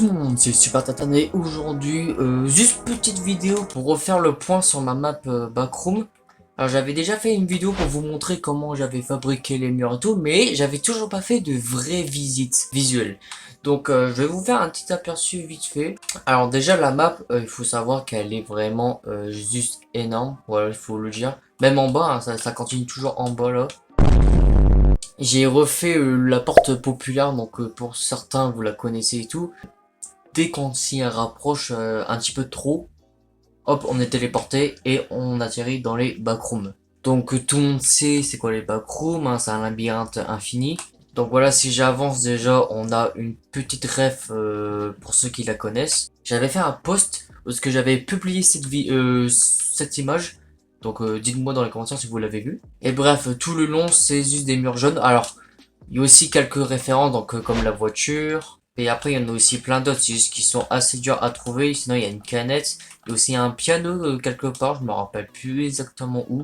tout le monde, c'est Super Tatan et aujourd'hui, juste petite vidéo pour refaire le point sur ma map Backroom. Alors j'avais déjà fait une vidéo pour vous montrer comment j'avais fabriqué les murs et tout, mais j'avais toujours pas fait de vraies visites visuelles. Donc je vais vous faire un petit aperçu vite fait. Alors déjà la map, il faut savoir qu'elle est vraiment juste énorme, voilà il faut le dire. Même en bas, hein, ça continue toujours en bas là. J'ai refait la porte populaire, donc pour certains vous la connaissez et tout. Dès qu'on s'y rapproche un petit peu trop, hop, on est téléporté et on atterrit dans les backrooms. Donc tout le monde sait c'est quoi les backrooms, hein, c'est un labyrinthe infini. Donc voilà, si j'avance déjà, on a une petite ref pour ceux qui la connaissent. J'avais fait un post parce que j'avais publié cette image. Donc dites-moi dans les commentaires si vous l'avez vu. Et bref, tout le long, c'est juste des murs jaunes. Alors, il y a aussi quelques références, donc comme la voiture. Et après, il y en a aussi plein d'autres, c'est juste qui sont assez durs à trouver. Sinon, il y a une canette. Il y a aussi un piano quelque part, je me rappelle plus exactement où.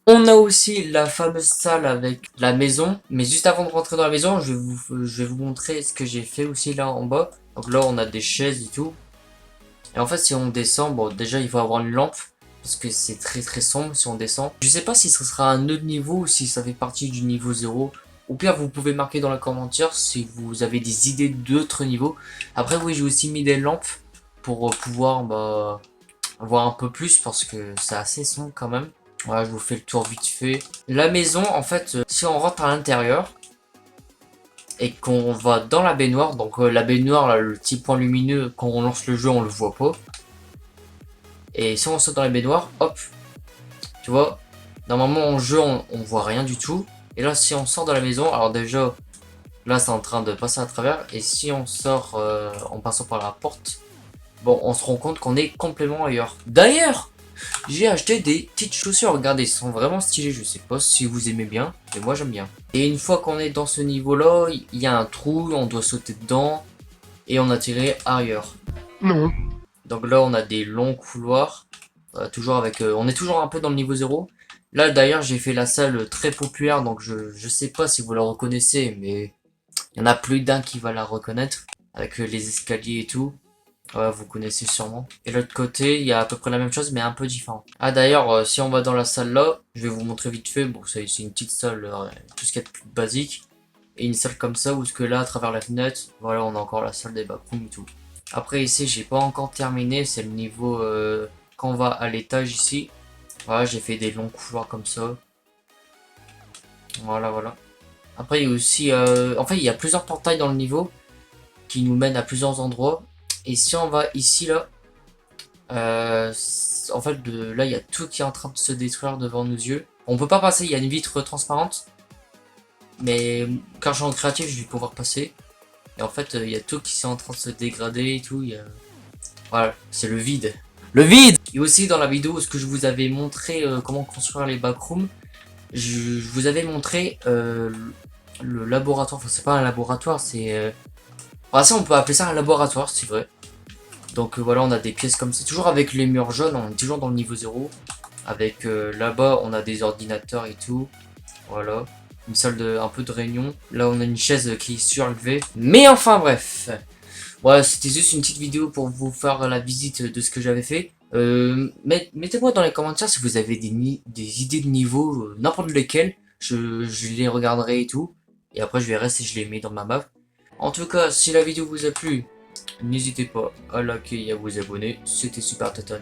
On a aussi la fameuse salle avec la maison. Mais juste avant de rentrer dans la maison, je vais vous montrer ce que j'ai fait aussi là en bas. Donc là, on a des chaises et tout. Et en fait, si on descend, bon, déjà, il faut avoir une lampe. Parce que c'est très sombre si on descend. Je sais pas si ce sera un autre niveau ou si ça fait partie du niveau 0. Au pire, vous pouvez marquer dans la commentaire si vous avez des idées d'autres niveaux. Après, oui, j'ai aussi mis des lampes pour pouvoir voir un peu plus parce que c'est assez sombre quand même. Voilà, je vous fais le tour vite fait. La maison, en fait, si on rentre à l'intérieur et qu'on va dans la baignoire, donc la baignoire, là, le petit point lumineux, quand on lance le jeu, on le voit pas. Et si on saute dans la baignoire, hop, tu vois, normalement en jeu, on voit rien du tout. Et là, si on sort de la maison, alors déjà, là, c'est en train de passer à travers. Et si on sort en passant par la porte, bon, on se rend compte qu'on est complètement ailleurs. D'ailleurs, j'ai acheté des petites chaussures. Regardez, elles sont vraiment stylées. Je sais pas si vous aimez bien, mais moi, j'aime bien. Et une fois qu'on est dans ce niveau-là, il y a un trou, on doit sauter dedans. Et on atterrit ailleurs. Non. Donc là, on a des longs couloirs. Toujours avec, on est toujours un peu dans le niveau 0. Là, d'ailleurs, j'ai fait la salle très populaire. Donc je sais pas si vous la reconnaissez, mais il y en a plus d'un qui va la reconnaître, avec les escaliers et tout. Ouais, vous connaissez sûrement. Et l'autre côté, il y a à peu près la même chose, mais un peu différent. Ah d'ailleurs, si on va dans la salle là, je vais vous montrer vite fait. Bon, c'est une petite salle, tout ce qu'il y a de plus basique. Et une salle comme ça, où ce que là, à travers la fenêtre, voilà, on a encore la salle des backrooms et tout. Après ici, j'ai pas encore terminé, c'est le niveau quand on va à l'étage ici. Voilà, j'ai fait des longs couloirs comme ça. Voilà. Après, il y a aussi... en fait, il y a plusieurs portails dans le niveau qui nous mènent à plusieurs endroits. Et si on va ici, là, en fait, là, il y a tout qui est en train de se détruire devant nos yeux. On peut pas passer, il y a une vitre transparente. Mais quand je suis en créatif, je vais pouvoir passer. Et en fait, il y a tout qui est en train de se dégrader et tout. Voilà, c'est le vide. Le vide! Et aussi dans la vidéo, ce que je vous avais montré comment construire les backrooms, je vous avais montré le laboratoire. Enfin, c'est pas un laboratoire, c'est... Enfin, ça, on peut appeler ça un laboratoire, c'est vrai. Donc voilà, on a des pièces comme ça. Toujours avec les murs jaunes, on est toujours dans le niveau 0. Avec là-bas, on a des ordinateurs et tout. Voilà. Une salle un peu de réunion. Là, on a une chaise qui est surélevée. Mais enfin, bref. Voilà, c'était juste une petite vidéo pour vous faire la visite de ce que j'avais fait. Mettez-moi dans les commentaires si vous avez des idées de niveau, n'importe lesquelles. Je les regarderai et tout. Et après, je verrai si je les mets dans ma map. En tout cas, si la vidéo vous a plu, n'hésitez pas à liker et à vous abonner. C'était Super Toton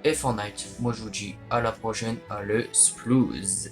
et Fortnite. Moi, je vous dis à la prochaine. Allez, sploose!